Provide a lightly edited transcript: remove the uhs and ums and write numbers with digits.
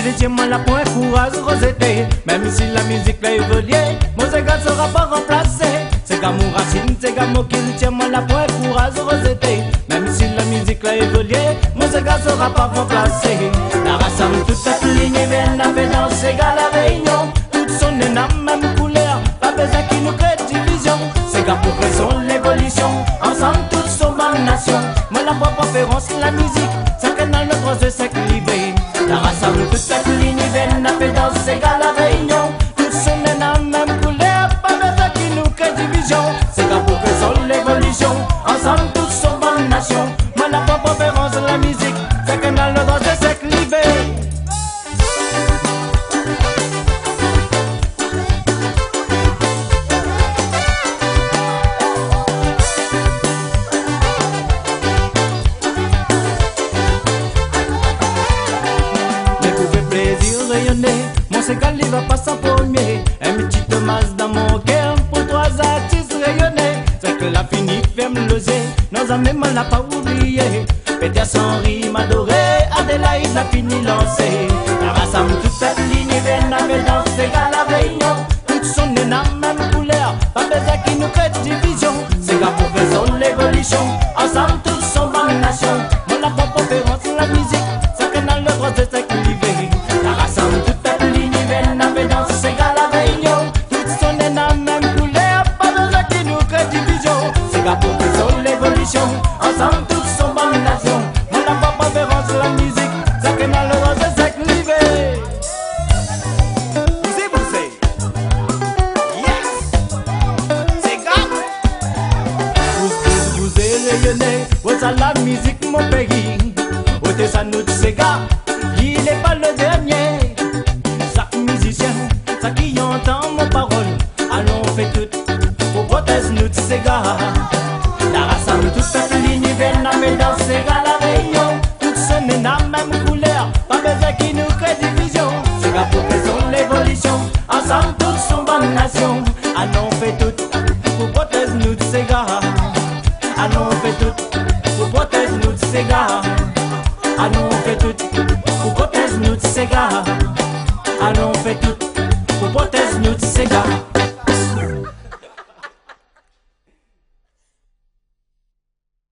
qu'il tient moi la point courage Rosette. Même si la musique l'a évolué, mon Sega sera pas remplacé. C'est comme mon racine, c'est comme qu'il tient moi la point courage Rosette. Même si la musique l'a évolué, mon Sega sera pas remplacé. La rassemble toute cette ligne et vient la fait dans Sega la réunion. Toutes sont dans la même couleur, pas besoin qui nous crée division. Sega pour raison l'évolution, ensemble toutes sont bonne nation. Moi la propre préférence la musique, ça canal le droit de s'équilibrer. La rassemble toute cette ligne et vient la fait dans Sega la réunion. Toutes sont dans la même couleur, pas besoin qui nous crée division. Sega pour raison l'évolution, ensemble toutes sont bonne nation. Moi la propre préférence la musique, ça canal le droit de s'équilibrer. Mon Sega il va passer en premier. Un petit hommage dans mon cœur pour trois artistes rayonnés. C'est que la fini fait me loger, nos amis m'en l'a pas oublié. Pédias Henri m'adoré, Adélaïde l'a fini lancé. La rassemble toute cette ligne et vient avec dans Sega la réunion. Toutes sont dans la même couleur, pas besoin qui nous crée division. Sega pour raison l'évolution, ensemble tous sont bonne nation. Moi la propre préférence la musique, ça canal le droit de s'équilibrer. La rassemble toute cette ligne et vient avec dans Sega la réunion. Toutes sont dans la même couleur, pas besoin qui nous crée division. Sega pour raison l'évolution, ensemble tous sont bonne nation. Moi la propre préférence la musique, ça canal le droit de s'équilibrer. Vous à la musique mon pays, ôtez ça nous Sega, il n'est pas le dernier. Chaque musicien, ça qui entend mon parole, allons fait tout pour protéger nous Sega. La rassemble toute cette ligne vient avec dans Sega la réunion. Toutes sont dans la même couleur, pas besoin qui nous crée division. Sega pour raison l'évolution, ensemble toutes sont bonne nation. Allons fait tout pour protéger nous Sega. Allons fait tout pour protéger nous Sega. Allons fait tout pour protéger nous Sega. Allons fait tout pour protéger nous Sega.